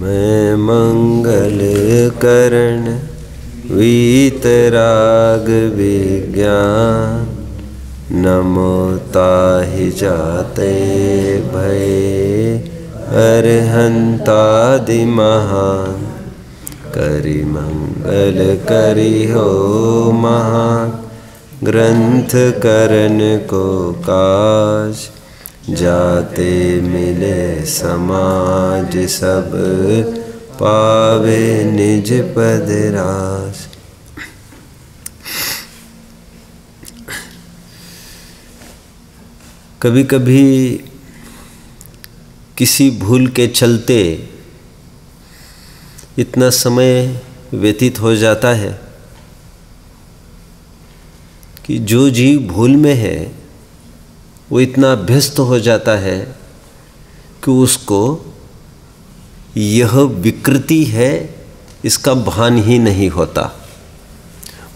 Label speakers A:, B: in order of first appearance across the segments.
A: मैं मंगल करण वीतराग विज्ञान, नमो ताहि जाते भय अरहंतादि महान। करि मंगल करि हो महान, ग्रंथ करन को काज। जाते मिले समाज सब, पावे निज पद राज। कभी कभी किसी भूल के चलते इतना समय व्यतीत हो जाता है कि जो जीव भूल में है वो इतना अभ्यस्त हो जाता है कि उसको यह विकृति है इसका भान ही नहीं होता।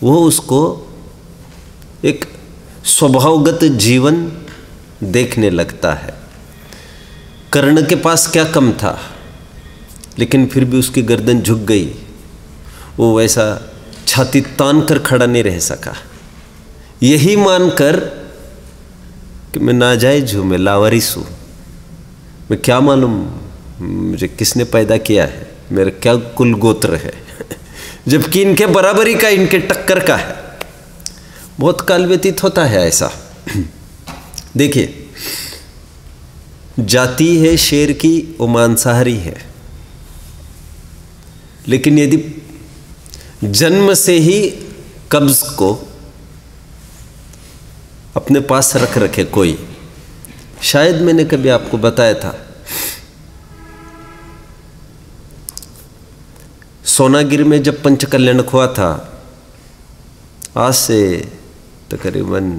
A: वो उसको एक स्वभावगत जीवन देखने लगता है। कर्ण के पास क्या कम था, लेकिन फिर भी उसकी गर्दन झुक गई। वो वैसा छाती तान कर खड़ा नहीं रह सका, यही मानकर कि मैं नाजायज हूँ, मैं लावारिस हूँ, मैं क्या मालूम मुझे किसने पैदा किया है, मेरा क्या कुल गोत्र है, जबकि इनके बराबरी का, इनके टक्कर का है। बहुत काल व्यतीत होता है ऐसा। देखिए, जाति है शेर की, वो मांसाहारी है, लेकिन यदि जन्म से ही कब्ज को अपने पास रख रखे कोई, शायद मैंने कभी आपको बताया था, सोनागिर में जब पंचकल्याणक हुआ था, आज से तकरीबन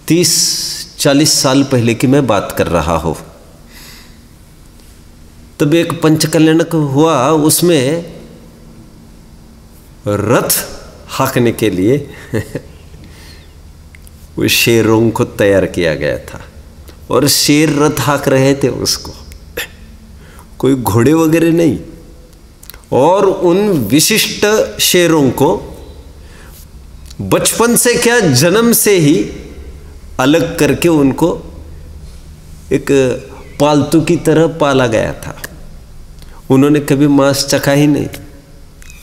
A: 30-40 साल पहले की मैं बात कर रहा हूँ। तब एक पंचकल्याणक हुआ, उसमें रथ हाँकने के लिए वो शेरों को तैयार किया गया था, और शेर रथ हाँक रहे थे उसको, कोई घोड़े वगैरह नहीं। और उन विशिष्ट शेरों को बचपन से क्या, जन्म से ही अलग करके उनको एक पालतू की तरह पाला गया था। उन्होंने कभी मांस चखा ही नहीं,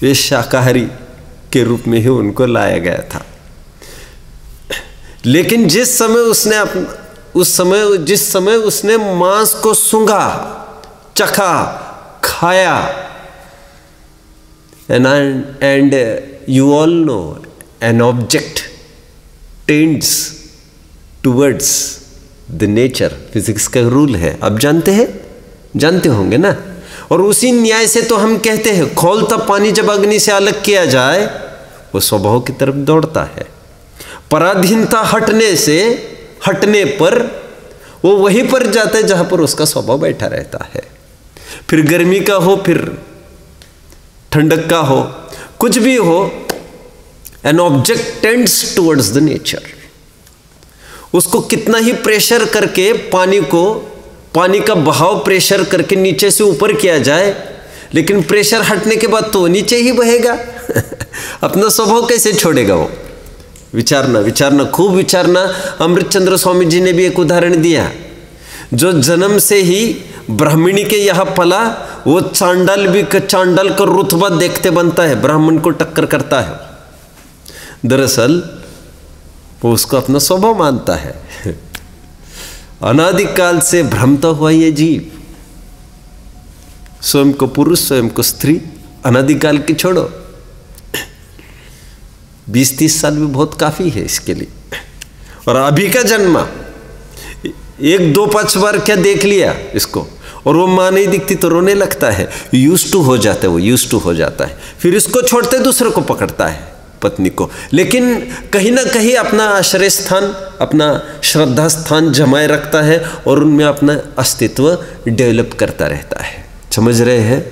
A: वे शाकाहारी के रूप में ही उनको लाया गया था। लेकिन जिस समय उसने मांस को सूंघा, चखा, खाया, and you all know an object tends towards the nature, physics का रूल है, आप जानते होंगे ना। और उसी न्याय से तो हम कहते हैं, खौलता पानी जब अग्नि से अलग किया जाए वो स्वभाव की तरफ दौड़ता है। पराधीनता हटने पर वो वहीं पर जाता है जहां पर उसका स्वभाव बैठा रहता है। फिर गर्मी का हो, फिर ठंडक का हो, कुछ भी हो, an object tends towards the nature. उसको कितना ही प्रेशर करके पानी का बहाव प्रेशर करके नीचे से ऊपर किया जाए, लेकिन प्रेशर हटने के बाद तो नीचे ही बहेगा। अपना स्वभाव कैसे छोड़ेगा वो? विचारना, खूब विचारना। अमृतचंद्र स्वामी जी ने भी एक उदाहरण दिया, जो जन्म से ही ब्राह्मणी के यहाँ पला, वो चांडाल का रुतबा देखते बनता है, ब्राह्मण को टक्कर करता है। दरअसल वो उसको अपना स्वभाव मानता है। अनादिकाल से भ्रमता हुआ ये जीव, स्वयं को पुरुष, स्वयं को स्त्री, अनादिकाल की छोड़ो, 20-30 साल भी बहुत काफी है इसके लिए। और अभी का जन्मा 1-2-5 बार क्या देख लिया इसको, और वो माँ नहीं दिखती तो रोने लगता है। यूज्ड टू हो जाता है। फिर इसको छोड़ते दूसरे को पकड़ता है, पत्नी को। लेकिन कहीं ना कहीं अपना आश्रय स्थान, अपना श्रद्धा स्थान जमाए रखता है, और उनमें अपना अस्तित्व डेवलप करता रहता है। समझ रहे हैं?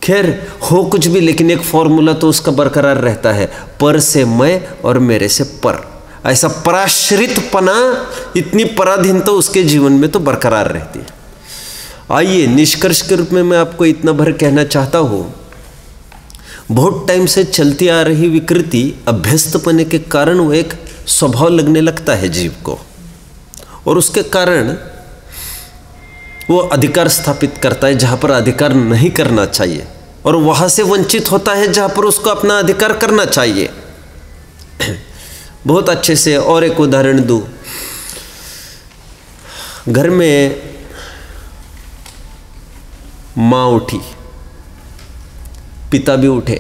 A: खैर हो कुछ भी, लेकिन एक फॉर्मूला तो उसका बरकरार रहता है, पर से मैं और मेरे से पर। ऐसा पराश्रितपना, इतनी पराधीनता उसके जीवन में तो बरकरार रहती है। आइए निष्कर्ष के रूप में मैं आपको इतना भर कहना चाहता हूँ, बहुत टाइम से चलती आ रही विकृति अभ्यस्तपने के कारण वो एक स्वभाव लगने लगता है जीव को, और उसके कारण वो अधिकार स्थापित करता है जहाँ पर अधिकार नहीं करना चाहिए, और वहाँ से वंचित होता है जहाँ पर उसको अपना अधिकार करना चाहिए। बहुत अच्छे से और एक उदाहरण दूँ। घर में माँ उठी, पिता भी उठे।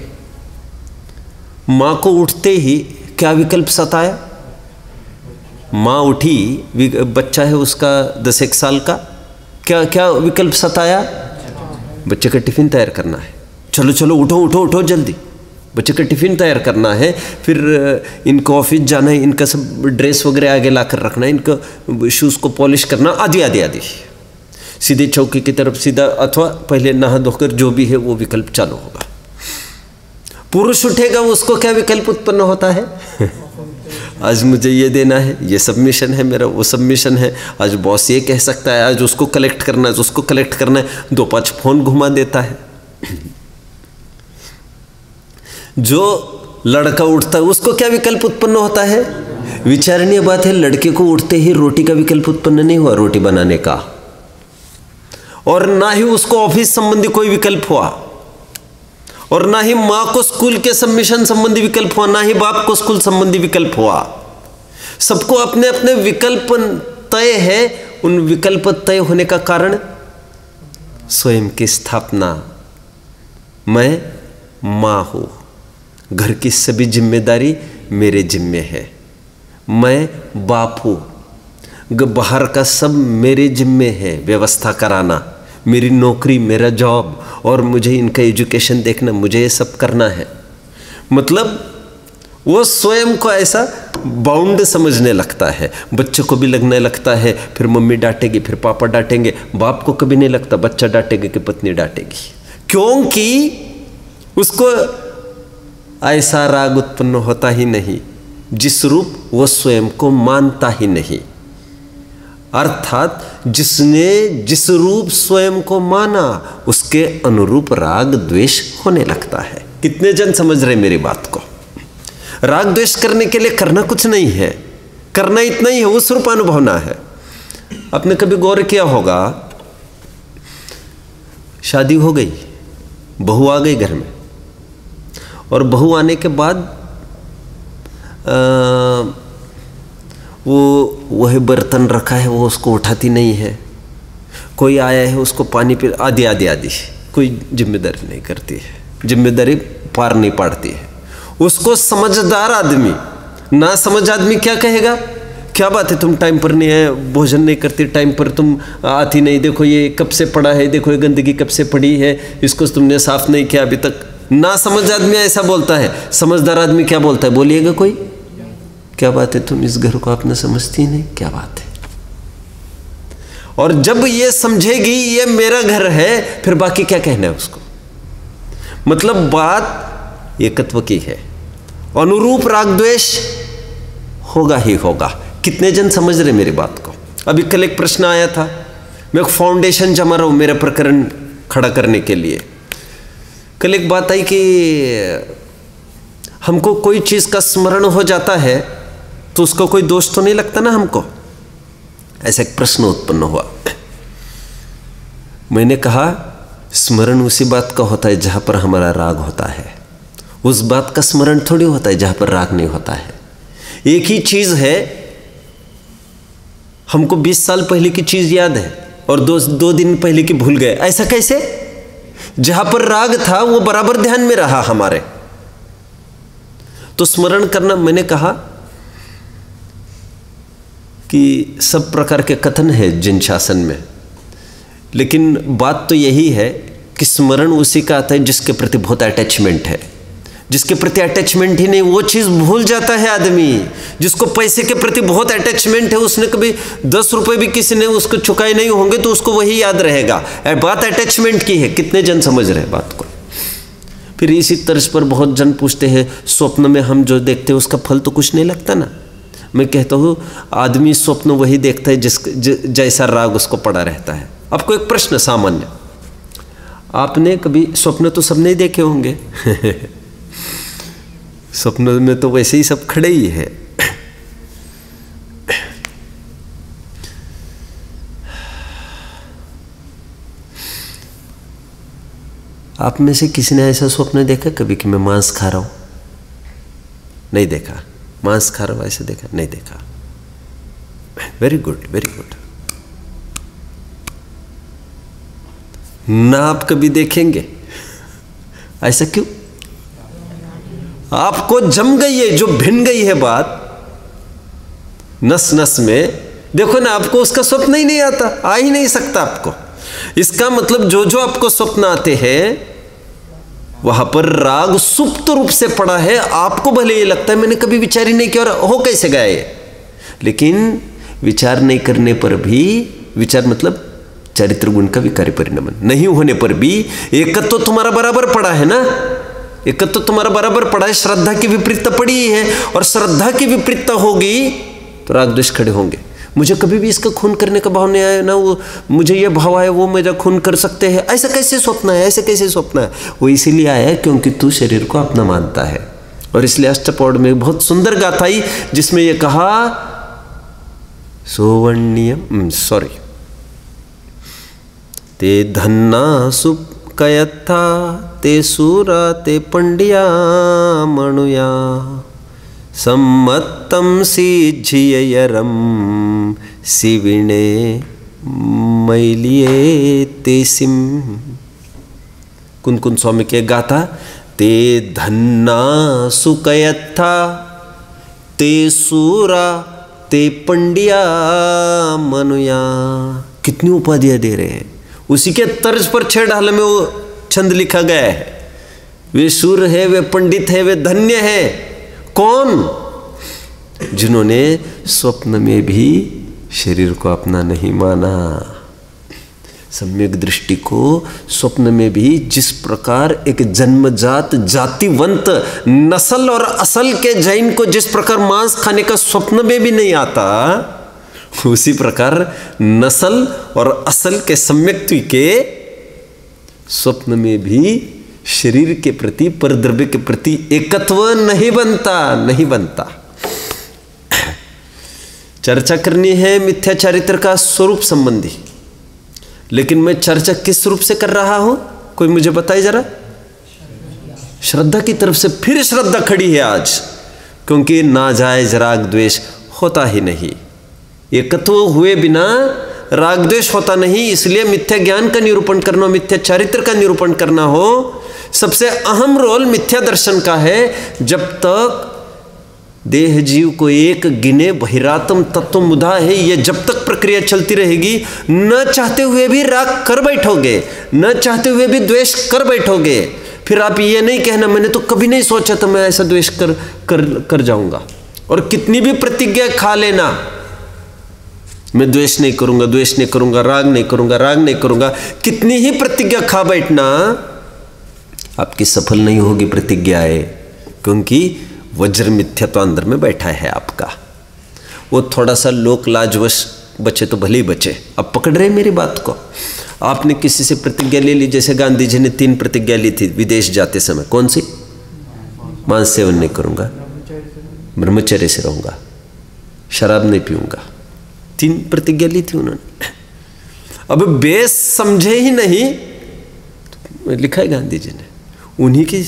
A: माँ को उठते ही क्या विकल्प सताया? माँ उठी, बच्चा है उसका 10-1 साल का, क्या क्या विकल्प सताया? बच्चे का टिफिन तैयार करना है, चलो चलो उठो उठो उठो जल्दी, बच्चे का टिफिन तैयार करना है, फिर इनको ऑफिस जाना है, इनका सब ड्रेस वगैरह आगे ला कर रखना है, इनका शूज़ को पॉलिश करना, आदि आदि आदि। सीधे चौकी की तरफ सीधा, अथवा पहले नहा धोकर जो भी है वो विकल्प चालू होगा। पुरुष उठेगा, उसको क्या विकल्प उत्पन्न होता है? आज मुझे ये देना है, ये सबमिशन है मेरा, वो सबमिशन है, आज बॉस ये कह सकता है, आज उसको कलेक्ट करना है, उसको कलेक्ट करना है, 2-5 फोन घुमा देता है। जो लड़का उठता है उसको क्या विकल्प उत्पन्न होता है? विचारणीय बात है, लड़के को उठते ही रोटी का विकल्प उत्पन्न नहीं हुआ, रोटी बनाने का, और ना ही उसको ऑफिस संबंधी कोई विकल्प हुआ, और ना ही माँ को स्कूल के सबमिशन संबंधी विकल्प हुआ, ना ही बाप को स्कूल संबंधी विकल्प हुआ। सबको अपने अपने विकल्प तय है। उन विकल्प तय होने का कारण स्वयं की स्थापना। मैं माँ हूँ, घर की सभी जिम्मेदारी मेरे जिम्मे है। मैं बाप हूँ, बाहर का सब मेरे जिम्मे है, व्यवस्था कराना, मेरी नौकरी, मेरा जॉब, और मुझे इनका एजुकेशन देखना, मुझे ये सब करना है। मतलब वो स्वयं को ऐसा बाउंड समझने लगता है। बच्चे को भी लगने लगता है, फिर मम्मी डांटेगी, फिर पापा डांटेंगे। बाप को कभी नहीं लगता बच्चा डांटेगा कि पत्नी डांटेगी, क्योंकि उसको ऐसा राग उत्पन्न होता ही नहीं जिस रूप वो स्वयं को मानता ही नहीं। अर्थात जिसने जिस रूप स्वयं को माना उसके अनुरूप राग द्वेष होने लगता है। कितने जन समझ रहे मेरी बात को? राग द्वेष करने के लिए करना कुछ नहीं है, करना इतना ही है, उस रूप अनुभवना है। आपने कभी गौर किया होगा, शादी हो गई, बहू आ गई घर में, और बहू आने के बाद वह बर्तन रखा है वो उसको उठाती नहीं है, कोई आया है उसको पानी पे आदि आदि आदि, कोई जिम्मेदारी नहीं करती है, जिम्मेदारी पार नहीं पाड़ती है। उसको समझदार आदमी, ना समझ आदमी क्या कहेगा? क्या बात है, तुम टाइम पर नहीं है, भोजन नहीं करती, टाइम पर तुम आती नहीं, देखो ये कब से पड़ा है, देखो ये गंदगी कब से पड़ी है, इसको तुमने साफ नहीं किया अभी तक। ना समझ आदमी ऐसा बोलता है। समझदार आदमी क्या बोलता है? बोलिएगा कोई? क्या बात है, तुम इस घर को अपना समझती नहीं, क्या बात है। और जब ये समझेगी ये मेरा घर है, फिर बाकी क्या कहना है उसको। मतलब बात एकत्व की है, अनुरूप राग द्वेष होगा ही होगा। कितने जन समझ रहे मेरी बात को? अभी कल एक प्रश्न आया था, मैं एक फाउंडेशन जमा रहा हूं मेरा प्रकरण खड़ा करने के लिए। कल एक बात आई कि हमको कोई चीज का स्मरण हो जाता है तो उसको कोई दोष तो नहीं लगता ना हमको? ऐसा एक प्रश्न उत्पन्न हुआ। मैंने कहा स्मरण उसी बात का होता है जहां पर हमारा राग होता है, उस बात का स्मरण थोड़ी होता है जहां पर राग नहीं होता है। एक ही चीज है, हमको 20 साल पहले की चीज याद है और दो दिन पहले की भूल गए। ऐसा कैसे? जहां पर राग था वो बराबर ध्यान में रहा हमारे। तो स्मरण करना, मैंने कहा कि सब प्रकार के कथन है जिन शासन में, लेकिन बात तो यही है कि स्मरण उसी का आता है जिसके प्रति बहुत अटैचमेंट है। जिसके प्रति अटैचमेंट ही नहीं, वो चीज़ भूल जाता है आदमी। जिसको पैसे के प्रति बहुत अटैचमेंट है, उसने कभी 10 रुपये भी किसी ने उसको चुकाए नहीं होंगे तो उसको वही याद रहेगा। बात अटैचमेंट की है। कितने जन समझ रहे हैं बात को? फिर इसी तर्ज पर बहुत जन पूछते हैं स्वप्न में हम जो देखते हैं उसका फल तो कुछ नहीं लगता ना। मैं कहता हूँ आदमी स्वप्न वही देखता है जैसा राग उसको पड़ा रहता है। आपको एक प्रश्न सामान्य, आपने कभी स्वप्न तो सबने देखे होंगे स्वप्न में तो वैसे ही सब खड़े ही है। आप में से किसी ने ऐसा स्वप्न देखा कभी कि मैं मांस खा रहा हूं? नहीं देखा। मांस खा रहा हूं ऐसे देखा? नहीं देखा। Very good, very good. ना आप कभी देखेंगे, ऐसा क्यों? आपको जम गई है, जो भिन गई है बात नस नस में, देखो ना, आपको उसका स्वप्न ही नहीं आता, आ ही नहीं सकता आपको। इसका मतलब जो जो आपको स्वप्न आते हैं वहां पर राग सुप्त रूप से पड़ा है। आपको भले ये लगता है मैंने कभी विचार ही नहीं किया और हो कैसे गया ये, लेकिन विचार नहीं करने पर भी, विचार मतलब चारित्र गुण का विकारी परिणमन नहीं होने पर भी एकत्व तो तुम्हारा बराबर पड़ा है ना, एकत्व तो तुम्हारा बराबर पड़ा है। श्रद्धा की विपरीतता पड़ी है, और श्रद्धा की विपरीतता होगी तो राग द्वेष खड़े होंगे। मुझे कभी भी इसका खून करने का भाव नहीं आया ना, वो मुझे ये भाव आया वो मेरा खून कर सकते हैं, ऐसा कैसे स्वप्न है, ऐसे कैसे स्वप्न है? वो इसीलिए आया क्योंकि तू शरीर को अपना मानता है। और इसलिए अष्टपौड़ में बहुत सुंदर गाथा आई जिसमें ये कहा सोवण्यम ते धन्ना सुकयथा ते सूरा ते पंडिया मणुया सम्मत्तम सिज्झियरम शिविणे मैलिये तेसिम। कुन स्वामी के गाथा, ते धन्ना सुकयथा ते सूरा ते पंडिया मनुया। कितनी उपाधियां दे रहे हैं, उसी के तर्ज पर 6 ढाल में वो छंद लिखा गया है। वे सूर है, वे पंडित है, वे धन्य है। कौन? जिन्होंने स्वप्न में भी शरीर को अपना नहीं माना। सम्यक दृष्टि को स्वप्न में भी जिस प्रकार एक जन्मजात जातिवंत नस्ल और असल के जैन को जिस प्रकार मांस खाने का स्वप्न में भी नहीं आता, उसी प्रकार नस्ल और असल के सम्यक्त्व के स्वप्न में भी शरीर के प्रति, परद्रव्य के प्रति एकत्व नहीं बनता। चर्चा करनी है मिथ्या चारित्र का स्वरूप संबंधी, लेकिन मैं चर्चा किस रूप से कर रहा हूं, कोई मुझे बताए जरा। श्रद्धा की तरफ से फिर श्रद्धा खड़ी है आज, क्योंकि नाजायज राग द्वेष होता ही नहीं। एकत्व हुए बिना राग द्वेष होता नहीं। इसलिए मिथ्या ज्ञान का निरूपण करना, मिथ्या चारित्र का निरूपण करना हो, सबसे अहम रोल मिथ्या दर्शन का है। जब तक देह जीव को एक गिने बहिरात्म तत्व मुदा है, ये जब तक प्रक्रिया चलती रहेगी, न चाहते हुए भी राग कर बैठोगे, न चाहते हुए भी द्वेष कर बैठोगे। फिर आप ये नहीं कहना मैंने तो कभी नहीं सोचा था मैं ऐसा द्वेष कर जाऊंगा। और कितनी भी प्रतिज्ञा खा लेना, मैं द्वेष नहीं करूंगा, द्वेष नहीं करूंगा, राग नहीं करूंगा, राग नहीं करूंगा, कितनी ही प्रतिज्ञा खा बैठना, आपकी सफल नहीं होगी प्रतिज्ञाएं, क्योंकि वज्र मिथ्या तो अंदर में बैठा है आपका। वो थोड़ा सा लोक लाजवश बचे तो भले ही बचे। अब पकड़ रहे मेरी बात को। आपने किसी से प्रतिज्ञा ले ली, जैसे गांधी जी ने 3 प्रतिज्ञा ली थी विदेश जाते समय। कौन सी? मांस सेवन नहीं करूंगा, ब्रह्मचर्य से रहूंगा, शराब नहीं पीऊंगा। 3 प्रतिज्ञा ली थी उन्होंने। अब बेस समझे ही नहीं, तो लिखा है गांधी जी ने। उन्हीं की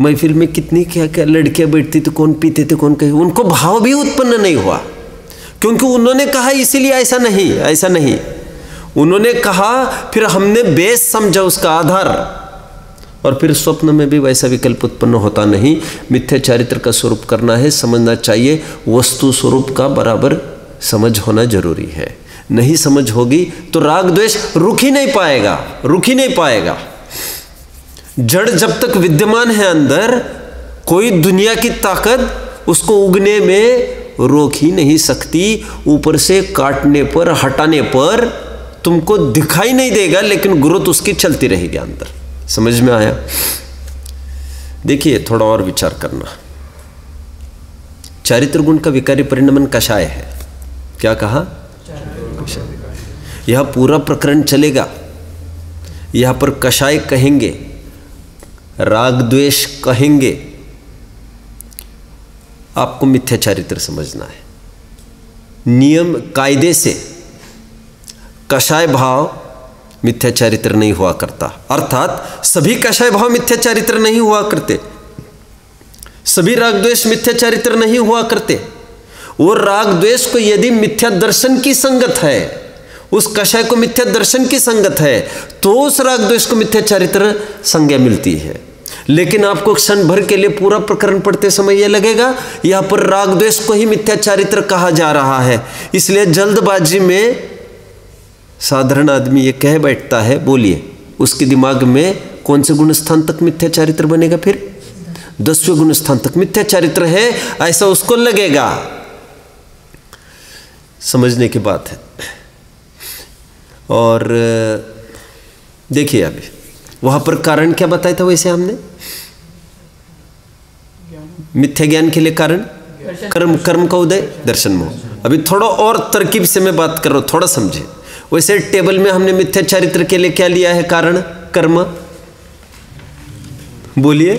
A: महफिल में कितनी क्या क्या लड़कियां बैठती थी, कौन पीते थे कौन कहीं, उनको भाव भी उत्पन्न नहीं हुआ, क्योंकि उन्होंने कहा इसीलिए ऐसा नहीं। उन्होंने कहा, फिर हमने बेस समझा उसका आधार, और फिर स्वप्न में भी वैसा विकल्प उत्पन्न होता नहीं। मिथ्या चारित्र का स्वरूप करना है, समझना चाहिए। वस्तु स्वरूप का बराबर समझ होना जरूरी है। नहीं समझ होगी तो राग द्वेष रुक ही नहीं पाएगा। जड़ जब तक विद्यमान है अंदर, कोई दुनिया की ताकत उसको उगने में रोक ही नहीं सकती। ऊपर से काटने पर, हटाने पर तुमको दिखाई नहीं देगा, लेकिन ग्रोथ उसकी चलती रहेगी अंदर। समझ में आया? देखिए, थोड़ा और विचार करना। चारित्र गुण का विकारी परिणमन कषाय है। क्या कहा? यह पूरा प्रकरण चलेगा। यहाँ पर कषाय कहेंगे, राग द्वेष कहेंगे। आपको मिथ्या चारित्र समझना है। नियम कायदे से कषाय भाव मिथ्या चारित्र नहीं हुआ करता, अर्थात सभी कषाय भाव मिथ्या चारित्र नहीं हुआ करते, सभी राग द्वेष मिथ्या चारित्र नहीं हुआ करते। वो राग द्वेष को यदि मिथ्या दर्शन की संगत है, उस कषाय को मिथ्या दर्शन की संगत है, तो उस राग द्वेष को मिथ्या चारित्र संज्ञा मिलती है। लेकिन आपको क्षण भर के लिए पूरा प्रकरण पढ़ते समय यह लगेगा यहां पर राग द्वेष को ही मिथ्या चारित्र कहा जा रहा है। इसलिए जल्दबाजी में साधारण आदमी ये कह बैठता है, बोलिए उसके दिमाग में कौन से गुण स्थान तक मिथ्या चारित्र बनेगा? फिर 10वें गुण स्थान तक मिथ्या चारित्र है, ऐसा उसको लगेगा। समझने की बात है। और देखिए अभी वहां पर कारण क्या बताया था वैसे हमने? मिथ्या ज्ञान के लिए कारण कर्म, कर्म का उदय, दर्शन मोह। अभी थोड़ा और तरकीब से मैं बात कर रहा हूं, थोड़ा समझे। वैसे टेबल में हमने मिथ्या चारित्र के लिए क्या लिया है? कारण, कर्म, बोलिए,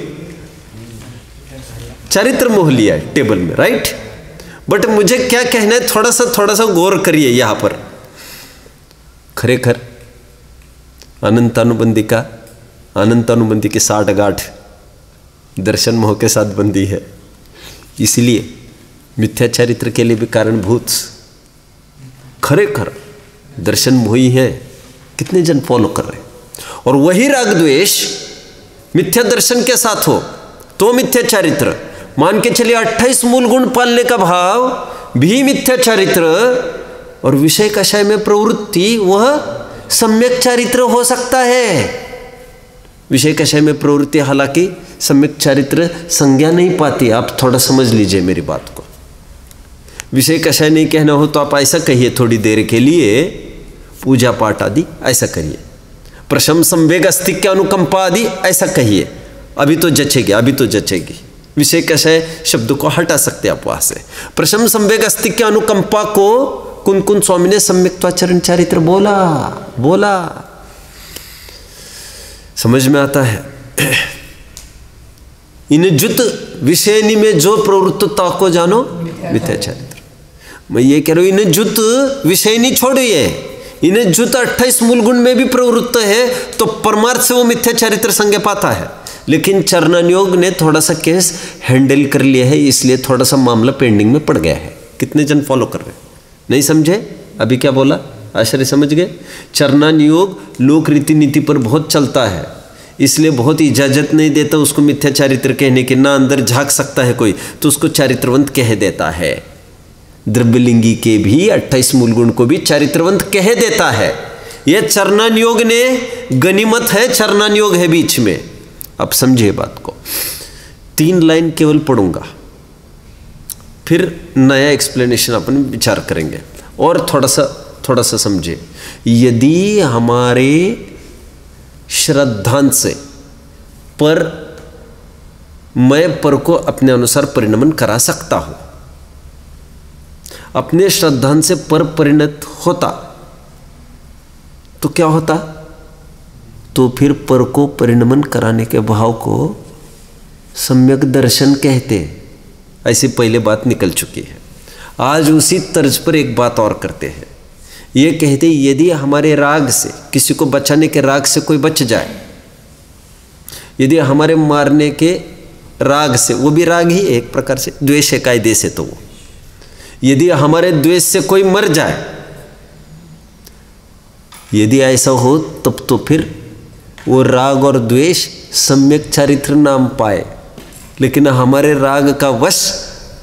A: चारित्र मोह लिया है टेबल में, राइट? बट मुझे क्या कहना है, थोड़ा सा गौर करिए। यहां पर खरेखर अनंतानुबंधी की साठगांठ दर्शन मोह के साथ बंदी है। इसलिए मिथ्या चारित्र के लिए भी कारणभूत खरेखर दर्शन मोही है। कितने जन फॉलो कर रहे हैं? और वही राग द्वेष मिथ्या दर्शन के साथ हो तो मिथ्या चारित्र। मान के चलिए 28 मूल गुण पालने का भाव भी मिथ्या चारित्र, और विषय कषाय में प्रवृत्ति वह सम्यक चारित्र हो सकता है। विषय कषाय में प्रवृत्ति हालांकि सम्यक चारित्र संज्ञा नहीं पाती। आप थोड़ा समझ लीजिए मेरी बात को। विषय कषाय नहीं कहना हो तो आप ऐसा कहिए, थोड़ी देर के लिए पूजा पाठ आदि ऐसा करिए, प्रशम संवेग अस्तिक्य अनुकंपा आदि ऐसा कहिए, अभी तो जचेगी, अभी तो जचेगी। विषय कषाय शब्द को हटा सकते आप वहां से। प्रशम संवेग अस्तिक्य अनुकंपा को कुन स्वामी ने सम्यक्त्वाचरण चारित्र बोला। समझ में आता है? इन जुत विषयनी में जो प्रवृत्तता को जानो मिथ्या चारित्र। मैं ये कह रहा हूं, इन जुत विषयनी छोड़िए, इन जुत 28 मूल गुण में भी प्रवृत्त है तो परमार्थ से वो मिथ्या चारित्र संज्ञा पाता है। लेकिन चरणानुयोग ने थोड़ा सा केस हैंडल कर लिया है, इसलिए थोड़ा सा मामला पेंडिंग में पड़ गया है। कितने जन फॉलो कर रहे हैं? नहीं समझे अभी क्या बोला? आश्चर्य समझ गए? चरणानुयोग लोक रीति नीति पर बहुत चलता है, इसलिए बहुत इजाजत नहीं देता उसको मिथ्या चारित्र कहने के। ना अंदर झांक सकता है कोई तो उसको चारित्रवंत कह देता है। द्रव्यलिंगी के भी 28 मूल गुण को भी चारित्रवंत कह देता है। यह चरणानुयोग ने गनीमत है, चरणानुयोग है बीच में। अब समझिए बात को। 3 लाइन केवल पढ़ूंगा, फिर नया एक्सप्लेनेशन अपन विचार करेंगे और थोड़ा सा समझे। यदि हमारे श्रद्धांश पर मैं पर को अपने अनुसार परिणमन करा सकता हूं, अपने श्रद्धांश से पर परिणत होता तो क्या होता? तो फिर पर को परिणमन कराने के भाव को सम्यक दर्शन कहते। ऐसी पहले बात निकल चुकी है। आज उसी तर्ज पर एक बात और करते हैं। ये कहते यदि हमारे राग से, किसी को बचाने के राग से कोई बच जाए, यदि हमारे मारने के राग से, वो भी राग ही एक प्रकार से, द्वेष है कायदे से, तो वो यदि हमारे द्वेष से कोई मर जाए, यदि ऐसा हो तब तो फिर वो राग और द्वेष सम्यक चारित्र नाम पाए। लेकिन हमारे राग का वश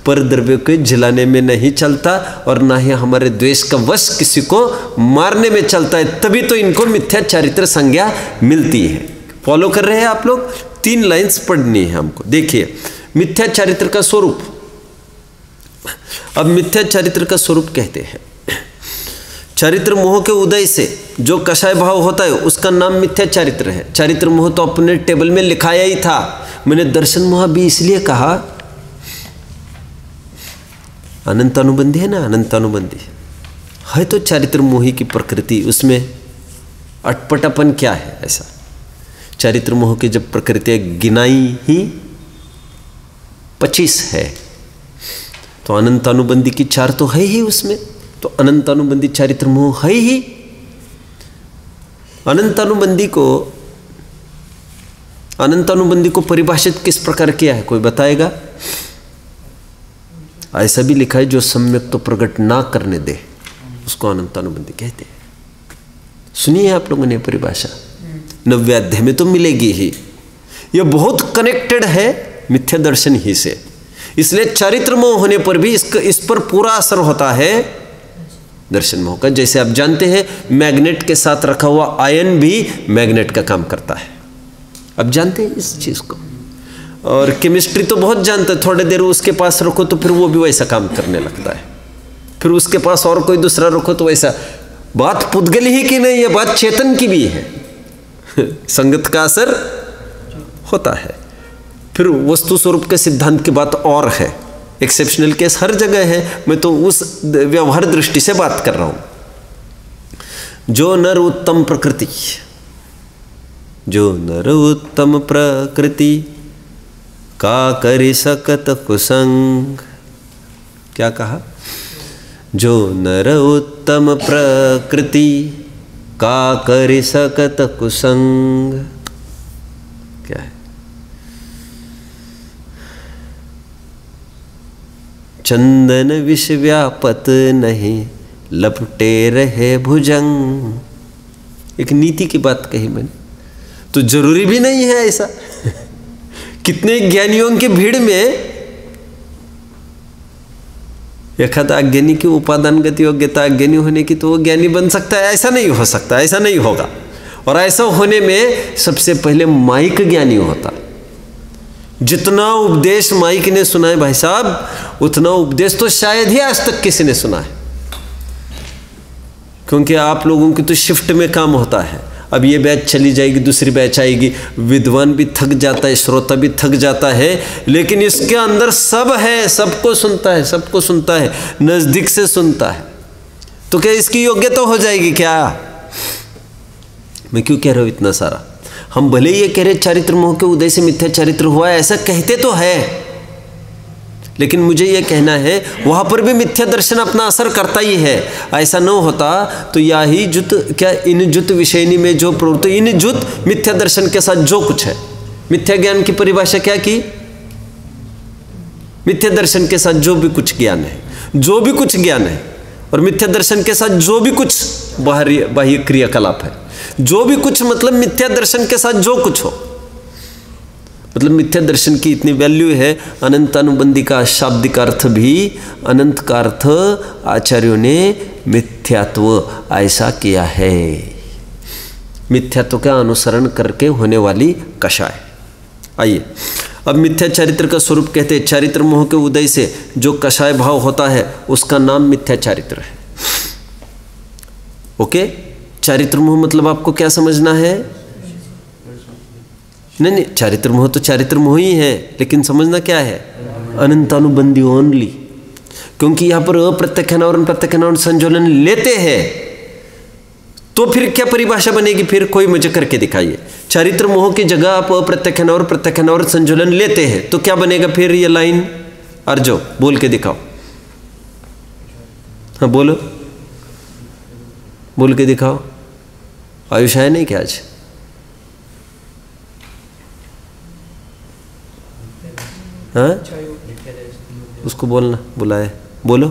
A: पर द्रव्य को जलाने में नहीं चलता और ना ही हमारे द्वेष का वश किसी को मारने में चलता है, तभी तो इनको मिथ्या चारित्र संज्ञा मिलती है। फॉलो कर रहे हैं आप लोग? 3 लाइंस पढ़नी है हमको। देखिए मिथ्या चारित्र का स्वरूप। अब मिथ्या चारित्र का स्वरूप कहते हैं, चारित्र मोह के उदय से जो कषाय भाव होता है उसका नाम मिथ्या चारित्र है। चारित्र मोह तो अपने टेबल में लिखाया ही था। मैंने दर्शन मोह भी इसलिए कहा, अनंत अनुबंधी है ना, अनंत अनुबंधी। है तो चारित्र मोही की प्रकृति, उसमें अटपटापन क्या है ऐसा? चारित्र मोह की जब प्रकृति गिनाई ही 25 है, तो अनंतानुबंधी की 4 तो है ही उसमें, तो अनंतानुबंधी चारित्र मोह है ही। अनंतानुबंधी को परिभाषित किस प्रकार किया है, कोई बताएगा? ऐसा भी लिखा है, जो सम्यक तो प्रकट ना करने दे उसको अनंतानुबंधी कहते हैं। सुनिए आप लोगों ने परिभाषा, 9वें अध्याय में तो मिलेगी ही। यह बहुत कनेक्टेड है मिथ्या दर्शन ही से, इसलिए चारित्र मोह होने पर भी इस पर पूरा असर होता है दर्शन मोह का। जैसे आप जानते हैं, मैग्नेट के साथ रखा हुआ आयन भी मैग्नेट का काम करता है, आप जानते हैं इस चीज को। और केमिस्ट्री तो बहुत जानते हैं, थोड़ी देर उसके पास रखो तो फिर वो भी वैसा काम करने लगता है, फिर उसके पास और कोई दूसरा रखो तो वैसा। बात पुद्गल ही की नहीं है, बात चेतन की भी है। संगत का असर होता है। फिर वस्तु स्वरूप के सिद्धांत की बात और है, एक्सेप्शनल केस हर जगह है, मैं तो उस व्यवहार दृष्टि से बात कर रहा हूं। जो नर उत्तम प्रकृति, जो नर उत्तम प्रकृति का करि सकत कुसंग, क्या कहा? जो नर उत्तम प्रकृति का करि सकत कुसंग, क्या है? चंदन विष व्यापत नहीं लपटे रहे भुजंग। एक नीति की बात कही मैंने, तो जरूरी भी नहीं है ऐसा। कितने ज्ञानियों की भीड़ में एखादा अज्ञानी की उपादान गति योग्यता अज्ञानी होने की, तो वो ज्ञानी बन सकता है, ऐसा नहीं हो सकता, ऐसा नहीं होगा। और ऐसा होने में सबसे पहले माइक ज्ञानी होता। जितना उपदेश माइक ने सुना है भाई साहब, उतना उपदेश तो शायद ही आज तक किसी ने सुना है, क्योंकि आप लोगों की तो शिफ्ट में काम होता है। अब ये बैच चली जाएगी, दूसरी बैच आएगी, विद्वान भी थक जाता है, श्रोता भी थक जाता है, लेकिन इसके अंदर सब है, सबको सुनता है, सबको सुनता है, नजदीक से सुनता है। तो क्या इसकी योग्यता हो जाएगी क्या? मैं क्यों कह रहा हूं इतना सारा? हम भले ये कह रहे चारित्र मोह के उदय से मिथ्या चारित्र हुआ है, ऐसा कहते तो है, लेकिन मुझे ये कहना है वहाँ पर भी मिथ्या दर्शन अपना असर करता ही है। ऐसा न होता तो या ही जुत क्या इन जुत विषयनी में जो प्रवृत्ति, इन जुत मिथ्या दर्शन के साथ जो कुछ है। मिथ्या ज्ञान की परिभाषा क्या की? मिथ्या दर्शन के साथ जो भी कुछ ज्ञान है, जो भी कुछ ज्ञान है, और मिथ्या दर्शन के साथ जो भी कुछ बाह्य क्रियाकलाप है, जो भी कुछ, मतलब मिथ्या दर्शन के साथ जो कुछ हो, मतलब मिथ्या दर्शन की इतनी वैल्यू है। अनंतानुबंधी का शाब्दिक अर्थ भी, अनंत का अर्थ आचार्यों ने मिथ्यात्व ऐसा किया है। मिथ्यात्व का अनुसरण करके होने वाली कषाय। आइए अब मिथ्या चारित्र का स्वरूप कहते हैं। चारित्र मोह के उदय से जो कषाय भाव होता है उसका नाम मिथ्या चारित्र है। ओके, चारित्र मोह मतलब आपको क्या समझना है? नहीं, चारित्र मोह तो चारित्र मोह ही है, लेकिन समझना क्या है? अनंतानुबंधी ओनली। क्योंकि यहां पर अप्रत्यक्षण और प्रत्यक्षण संजोलन लेते हैं, तो फिर क्या परिभाषा बनेगी? फिर कोई मुझे करके दिखाइए। चारित्र मोह की जगह आप अप्रत्यक्षण और प्रत्यक्षण और संजोलन लेते हैं, तो क्या बनेगा फिर? ये लाइन अर्जो बोल के दिखाओ। हाँ बोलो, बोल के दिखाओ। आयुष है नहीं क्या आज? हाँ, उसको बोलना, बुलाए, बोलो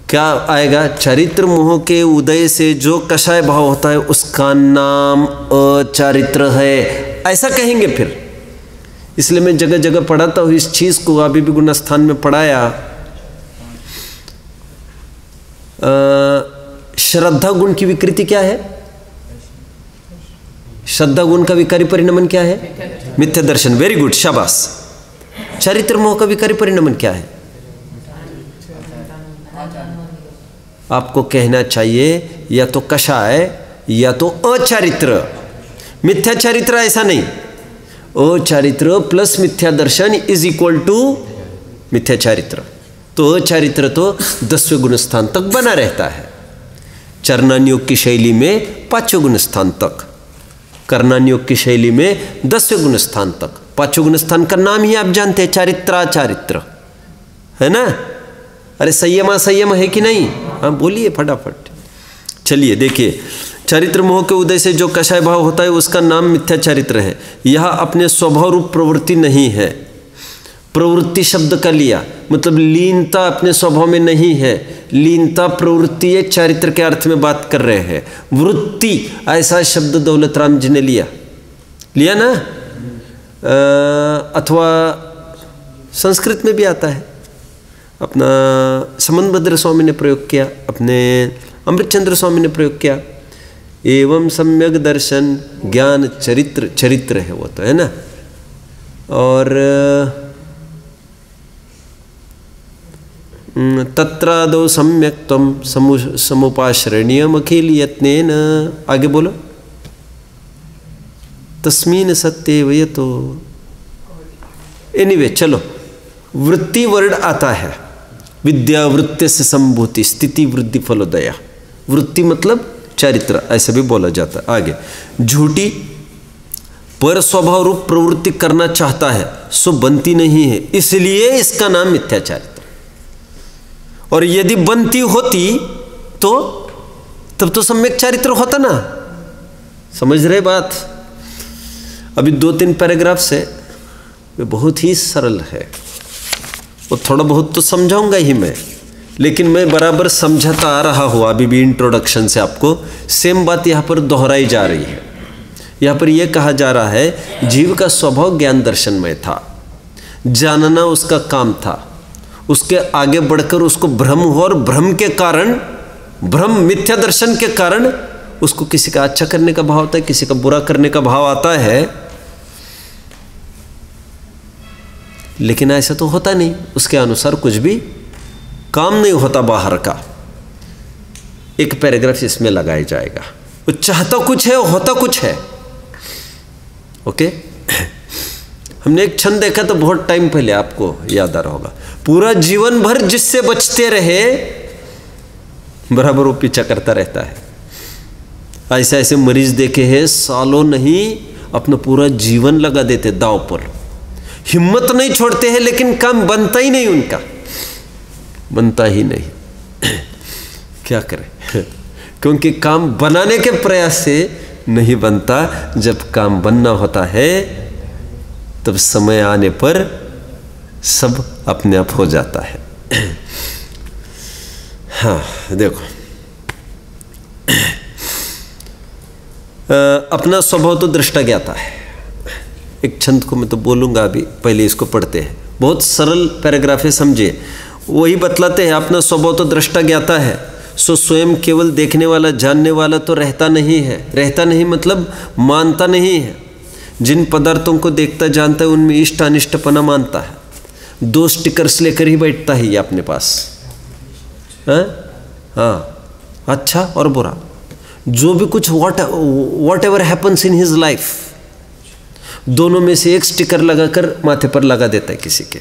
A: क्या आएगा? चारित्र मोह के उदय से जो कषाय भाव होता है उसका नाम अचारित्र है, ऐसा कहेंगे फिर। इसलिए मैं जगह जगह पढ़ाता हूँ इस चीज को, अभी भी गुणस्थान में पढ़ाया। श्रद्धा गुण की विकृति क्या है? श्रद्धा गुण का विकारी परिणमन क्या है? मिथ्या दर्शन। वेरी गुड, शाबाश। चारित्र मोह का विकारी परिणमन क्या है? आपको कहना चाहिए या तो कषाय या तो अचारित्र। मिथ्या चारित्र ऐसा नहीं, अचारित्र प्लस मिथ्या दर्शन इज इक्वल टू मिथ्या चारित्र। तो अचारित्र तो 10वें गुण स्थान तक बना रहता है। चरणान योग की शैली में 5वें गुण स्थान तक, कर्णान योग की शैली में 10वें गुण स्थान तक। 5वें गुण स्थान का नाम ही आप जानते हैं, चारित्राचारित्र, है ना। अरे संयमा संयम है कि नहीं? हाँ बोलिए फटाफट। चलिए देखिए, चारित्र मोह के उदय से जो कषाय भाव होता है उसका नाम मिथ्या चारित्र है। यह अपने स्वभाव रूप प्रवृत्ति नहीं है। प्रवृत्ति शब्द का लिया मतलब लीनता अपने स्वभाव में नहीं है। लीनता प्रवृत्ति है, चारित्र के अर्थ में बात कर रहे हैं। वृत्ति ऐसा शब्द दौलत राम जी ने लिया ना, अथवा संस्कृत में भी आता है। अपना समनभद्र स्वामी ने प्रयोग किया, अपने अमृतचंद्र स्वामी ने प्रयोग किया। एवं सम्यक दर्शन ज्ञान चरित्र है वो तो, है ना। और तत्रादौ सम्यक त्वं समुपाश्रणीयम अखिल यत्नेन, आगे बोलो। तस्मीन सत्येव यतो। एनीवे चलो, वृत्ति वर्ड आता है। विद्या वृत्ति से संभूति स्थिति वृद्धि फलोदया। वृत्ति मतलब चरित्र, ऐसा भी बोला जाता है। आगे, झूठी पर स्वभाव रूप प्रवृत्ति करना चाहता है सो बनती नहीं है, इसलिए इसका नाम मिथ्या चारित्र। और यदि बनती होती तो तब तो सम्यक चारित्र होता ना। समझ रहे बात? अभी 2-3 पैराग्राफ से वे बहुत ही सरल है, वो थोड़ा बहुत तो समझाऊंगा ही मैं, लेकिन मैं बराबर समझाता आ रहा हूँ अभी भी इंट्रोडक्शन से आपको। सेम बात यहाँ पर दोहराई जा रही है। यहाँ पर यह कहा जा रहा है जीव का स्वभाव ज्ञान दर्शनमय था, जानना उसका काम था। उसके आगे बढ़कर उसको भ्रम हो, और भ्रम के कारण, भ्रम मिथ्या दर्शन के कारण उसको किसी का अच्छा करने का भाव आता है, किसी का बुरा करने का भाव आता है। लेकिन ऐसा तो होता नहीं, उसके अनुसार कुछ भी काम नहीं होता बाहर का। एक पैराग्राफ इसमें लगाया जाएगा। वो चाहता कुछ है, होता कुछ है। ओके, हमने एक क्षण देखा तो बहुत टाइम पहले, आपको याद आ रहा होगा। पूरा जीवन भर जिससे बचते रहे बराबर वो पीछा करता रहता है। ऐसे ऐसे मरीज देखे हैं, सालों नहीं अपना पूरा जीवन लगा देते दांव पर, हिम्मत नहीं छोड़ते हैं, लेकिन काम बनता ही नहीं उनका, बनता ही नहीं। क्या करें? क्योंकि काम बनाने के प्रयास से नहीं बनता। जब काम बनना होता है तब समय आने पर सब अपने आप हो जाता है। हाँ देखो, अपना स्वभाव तो दृष्टा ज्ञाता है। एक छंद को मैं तो बोलूँगा अभी, पहले इसको पढ़ते हैं। बहुत सरल पैराग्राफ है, समझिए। वही बतलाते हैं अपना स्वभाव तो दृष्टा ज्ञाता है, सो स्वयं केवल देखने वाला जानने वाला तो रहता नहीं है। रहता नहीं मतलब मानता नहीं है। जिन पदार्थों को देखता जानता है उनमें इष्ट अनिष्टपना मानता है। 2 स्टिकर्स लेकर ही बैठता है ये अपने पास। हाँ, अच्छा और बुरा, जो भी कुछ what ever happens in his life, दोनों में से एक स्टिकर लगाकर माथे पर लगा देता है किसी के।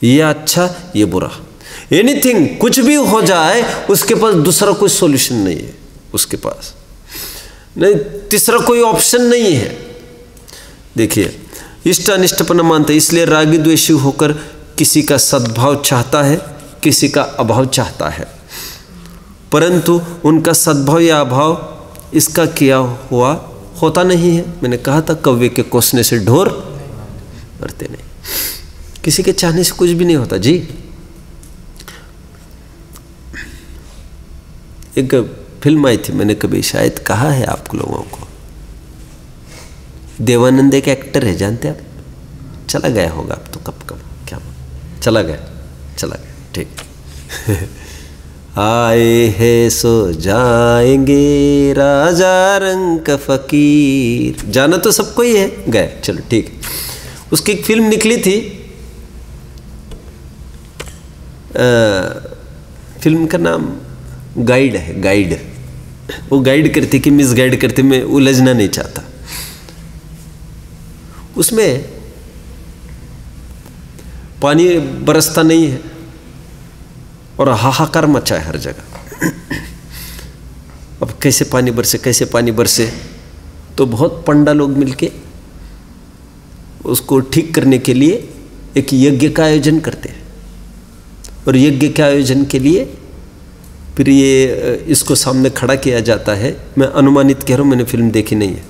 A: ये अच्छा, ये बुरा, एनीथिंग, कुछ भी हो जाए उसके पास दूसरा कोई सॉल्यूशन नहीं है। उसके पास नहीं, तीसरा कोई ऑप्शन नहीं है। देखिए, इष्ट अनिष्टपना मानता है, इसलिए रागी द्वेषी होकर किसी का सद्भाव चाहता है, किसी का अभाव चाहता है, परंतु उनका सद्भाव या अभाव इसका किया हुआ होता नहीं है। मैंने कहा था कौवे के कोसने से ढोर मरते नहीं। किसी के चाहने से कुछ भी नहीं होता जी। एक फिल्म आई थी, मैंने कभी शायद कहा है आप लोगों को, देवानंद एक एक्टर है, जानते आप? चला गया होगा अब तो, कब क्या चला गया, ठीक। आए हैं सो जाएंगे राजा रंग फकीर, जाना तो सबको ही है, गए, चलो ठीक। उसकी एक फिल्म निकली थी, फिल्म का नाम गाइड है। गाइड, वो गाइड करती कि मिस गाइड करती, मैं उलझना नहीं चाहता। उसमें पानी बरसता नहीं है, और हाहाकार मचा है हर जगह। अब कैसे पानी बरसे, कैसे पानी बरसे, तो बहुत पंडा लोग मिलके उसको ठीक करने के लिए एक यज्ञ का आयोजन करते हैं। और यज्ञ के आयोजन के लिए फिर ये इसको सामने खड़ा किया जाता है। मैं अनुमानित कह रहा हूँ, मैंने फिल्म देखी नहीं है।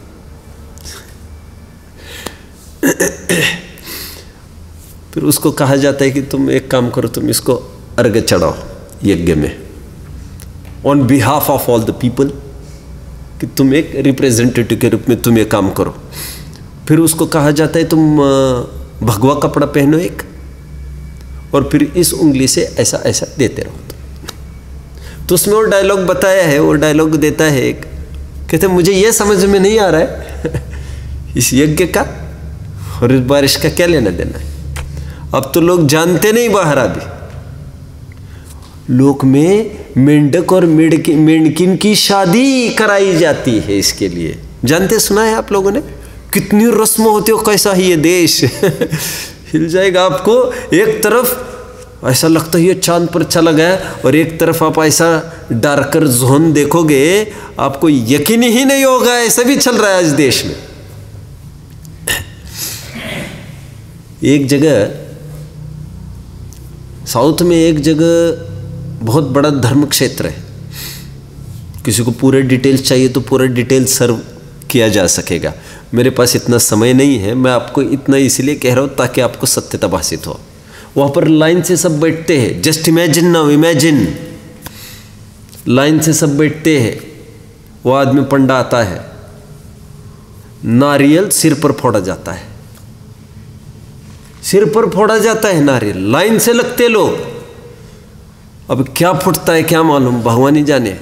A: फिर उसको कहा जाता है कि तुम एक काम करो, तुम इसको अर्घ्य चढ़ाओ यज्ञ में, on behalf of all the people, कि तुम एक रिप्रेजेंटेटिव के रूप में तुम ये काम करो। फिर उसको कहा जाता है तुम भगवा कपड़ा पहनो एक, और फिर इस उंगली से ऐसा ऐसा देते रहो। तो उसमें वो डायलॉग बताया है, वो डायलॉग देता है एक, कहते मुझे ये समझ में नहीं आ रहा है इस यज्ञ का और इस बारिश का क्या लेना देना है। अब तो लोग जानते नहीं बाहर, अभी लोक में मेंढक और मेंढकिन की शादी कराई जाती है इसके लिए। जानते, सुना है आप लोगों ने? कितनी रस्म होती हो, कैसा ही ये देश हिल जाएगा आपको। एक तरफ ऐसा लगता है ये चांद पर चला गया, और एक तरफ आप ऐसा डार्कर जोन देखोगे, आपको यकीन ही नहीं होगा ऐसा भी चल रहा है आज देश में। एक जगह साउथ में, एक जगह बहुत बड़ा धर्म क्षेत्र है। किसी को पूरे डिटेल्स चाहिए तो पूरा डिटेल सर्व किया जा सकेगा। मेरे पास इतना समय नहीं है, मैं आपको इतना इसलिए कह रहा हूँ ताकि आपको सत्यता भाषित हो। वहाँ पर लाइन से सब बैठते हैं। Just imagine now, imagine, line से सब बैठते हैं। वो आदमी पंडा आता है, नारियल सिर पर फोड़ा जाता है, सिर पर फोड़ा जाता है नारियल, लाइन से लगते लोग। अब क्या फुटता है क्या मालूम, भगवान ही जाने।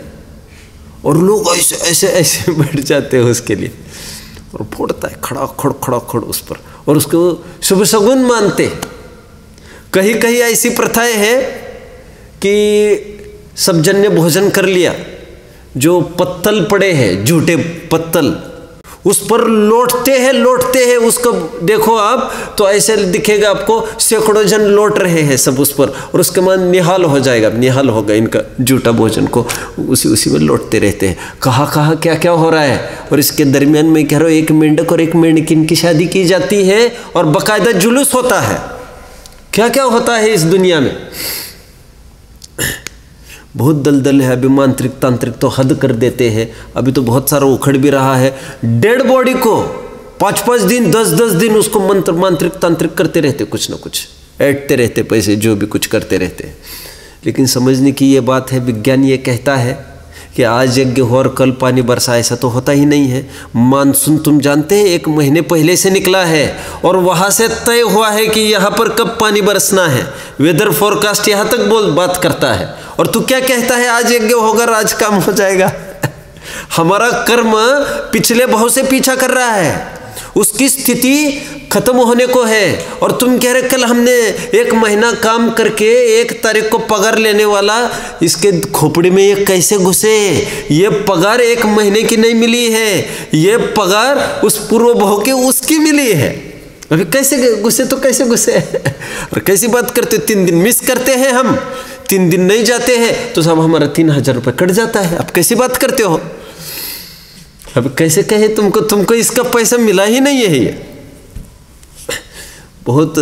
A: और लोग ऐसे ऐसे ऐसे बैठ जाते हैं उसके लिए, और फोड़ता है खड़ा खड़ उस पर, और उसको शुभ शगुन मानते। कहीं कहीं ऐसी प्रथाएं हैं कि सब जन ने भोजन कर लिया, जो पत्तल पड़े हैं, झूठे पत्तल, उस पर लौटते हैं उसको देखो आप तो ऐसे दिखेगा आपको सैकड़ों जन लौट रहे हैं सब उस पर, और उसके बाद निहाल हो जाएगा, निहाल होगा इनका झूठा भोजन को, उसी में लौटते रहते हैं। कहाँ क्या क्या हो रहा है। और इसके दरमियान में कह रहा हूँ, एक मेंढक और एक मेंढकिन की शादी की जाती है, और बाकायदा जुलूस होता है। क्या क्या होता है इस दुनिया में, बहुत दलदल है। अभी मांत्रिक तांत्रिक तो हद कर देते हैं। अभी तो बहुत सारा उखड़ भी रहा है। डेड बॉडी को 5-5 दिन 10-10 दिन उसको मंत्र मांत्रिक तांत्रिक करते रहते, कुछ ना कुछ ऐंठते रहते, पैसे जो भी कुछ करते रहते। लेकिन समझने की ये बात है, विज्ञान ये कहता है कि आज यज्ञ हो और कल पानी बरसा, ऐसा तो होता ही नहीं है। मानसून तुम जानते हैं 1 महीने पहले से निकला है, और वहाँ से तय हुआ है कि यहाँ पर कब पानी बरसना है। वेदर फोरकास्ट यहाँ तक बात करता है, और तू क्या कहता है आज यज्ञ होगा, आज काम हो जाएगा। हमारा कर्म पिछले भाव से पीछा कर रहा है, उसकी स्थिति खत्म होने को है। और तुम कह रहे कल हमने 1 महीना काम करके 1 तारीख को पगार लेने वाला, इसके खोपड़ी में ये कैसे घुसे। ये पगार 1 महीने की नहीं मिली है, ये पगार उस पूर्व भाव के उसकी मिली है। अभी कैसे घुसे, तो कैसे घुसे और कैसी बात करते। 3 दिन मिस करते हैं हम, 3 दिन नहीं जाते हैं तो सब हमारा 3000 रुपये कट जाता है। अब कैसी बात करते हो। अब कैसे कहे तुमको इसका पैसा मिला ही नहीं है। ये बहुत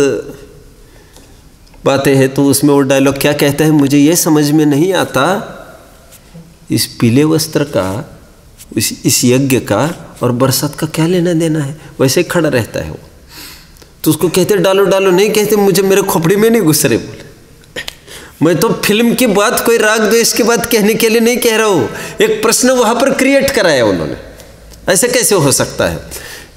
A: बातें हैं। तो उसमें वो डायलॉग क्या कहता है, मुझे ये समझ में नहीं आता, इस पीले वस्त्र का, इस यज्ञ का और बरसात का क्या लेना देना है। वैसे ही खड़ा रहता है वो। तो उसको कहते डालो डालो, नहीं कहते मुझे मेरे खोपड़ी में नहीं घुस रहे। बोले मैं तो फिल्म की बात, कोई राग द्वेष की बात कहने के लिए नहीं कह रहा हूँ। एक प्रश्न वहाँ पर क्रिएट कराया उन्होंने, ऐसे कैसे हो सकता है।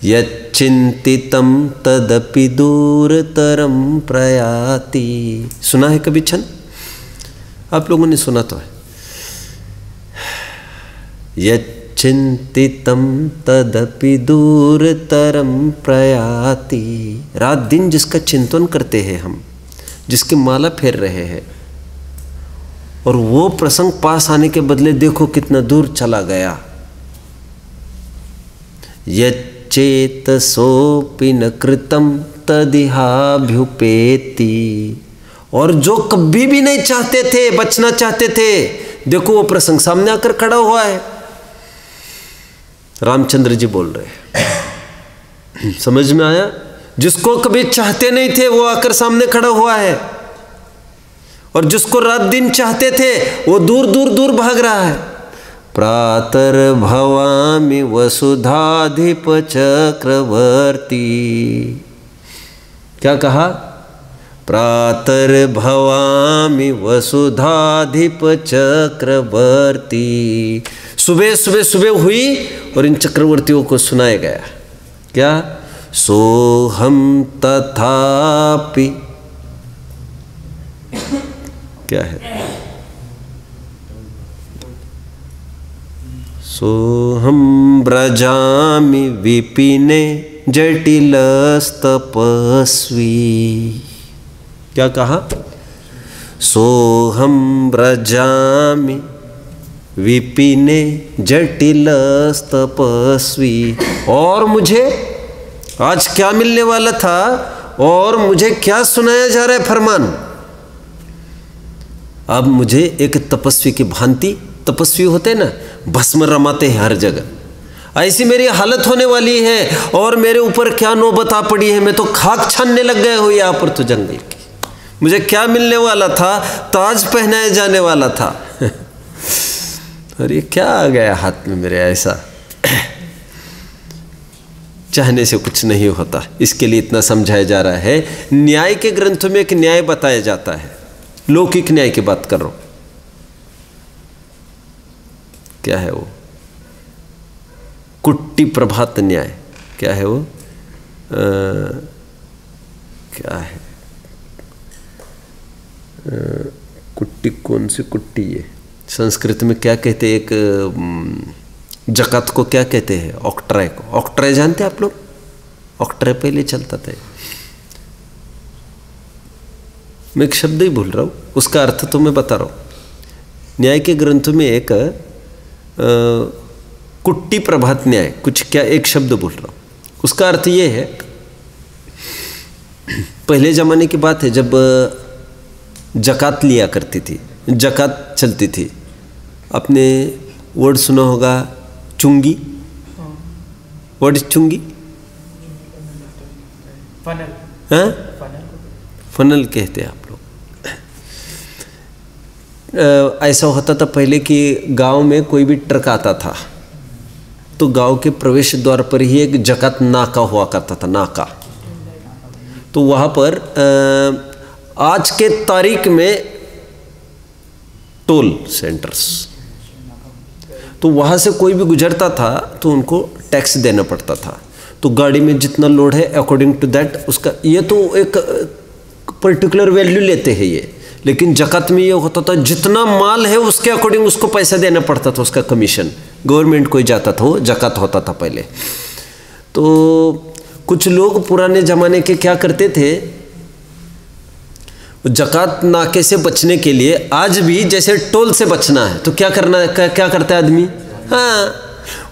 A: यच्चिंतितं तदपि दूरतरं प्रयाति। सुना है कभी छंद? आप लोगों ने सुना तो है। यच्चिंतितं तदपि दूरतरं प्रयाति। रात दिन जिसका चिंतन करते हैं हम, जिसकी माला फेर रहे हैं, और वो प्रसंग पास आने के बदले देखो कितना दूर चला गया। यच्चेतसोऽपि न कृतं तदिहाभ्युपेति। और जो कभी भी नहीं चाहते थे, बचना चाहते थे, देखो वो प्रसंग सामने आकर खड़ा हुआ है। रामचंद्र जी बोल रहे हैं, समझ में आया? जिसको कभी चाहते नहीं थे वो आकर सामने खड़ा हुआ है, और जिसको रात दिन चाहते थे वो दूर दूर दूर भाग रहा है। प्रातर्भवामि वसुधाधिप चक्रवर्ती, क्या कहा? प्रातर्भवामि वसुधाधिप चक्रवर्ती। सुबह सुबह सुबह हुई और इन चक्रवर्तियों को सुनाया गया क्या? सोहम तथापि, क्या है? सोहम ब्रजामि विपिने जटिलस्तपस्वी, क्या कहा? सोहम ब्रजामि विपिने जटिलस्तपस्वी। और मुझे आज क्या मिलने वाला था और मुझे क्या सुनाया जा रहा है फरमान? अब मुझे एक तपस्वी की भांति, तपस्वी होते ना, भस्म रमाते हैं हर जगह, ऐसी मेरी हालत होने वाली है। और मेरे ऊपर क्या नौबत आ पड़ी है, मैं तो खाक छानने लग गया हूँ यहाँ पर तो जंगल की। मुझे क्या मिलने वाला था? ताज पहनाया जाने वाला था और ये क्या आ गया हाथ में मेरे? ऐसा चाहने से कुछ नहीं होता। इसके लिए इतना समझाया जा रहा है। न्याय के ग्रंथों में एक न्याय बताया जाता है, लौकिक न्याय की बात कर रहा हूं। क्या है वो? कुट्टी प्रभात न्याय। क्या है वो? क्या है? कुट्टी, कौन सी कुट्टी? ये संस्कृत में क्या कहते हैं? एक जकात को क्या कहते हैं? ऑक्ट्राय को। ऑक्ट्राय जानते हैं आप लोग? ऑक्ट्राय पहले चलता था। मैं एक शब्द ही भूल रहा हूँ, उसका अर्थ तो मैं बता रहा हूँ। न्याय के ग्रंथों में एक कुट्टी प्रभात न्याय, कुछ क्या एक शब्द भूल रहा हूँ। उसका अर्थ ये है, पहले ज़माने की बात है जब जकात लिया करती थी, जकात चलती थी। आपने वर्ड सुना होगा चुंगी, वर्ड चुंगी, फनल, हाँ फनल कहते हैं आप लोग। ऐसा होता था पहले कि गांव में कोई भी ट्रक आता था तो गांव के प्रवेश द्वार पर ही एक जकात नाका हुआ करता था, नाका। तो वहाँ पर आज के तारीख में टोल सेंटर्स, तो वहाँ से कोई भी गुजरता था तो उनको टैक्स देना पड़ता था। तो गाड़ी में जितना लोड है अकॉर्डिंग टू दैट उसका, ये तो एक पर्टिकुलर वैल्यू लेते हैं ये। लेकिन जकात में ये होता था जितना माल है उसके अकॉर्डिंग उसको पैसा देना पड़ता था, उसका कमीशन गवर्नमेंट को ही जाता था, वो जकात होता था पहले। तो कुछ लोग पुराने ज़माने के क्या करते थे, जकात नाके से बचने के लिए, आज भी जैसे टोल से बचना है तो क्या करना है, क्या करता है आदमी? हाँ,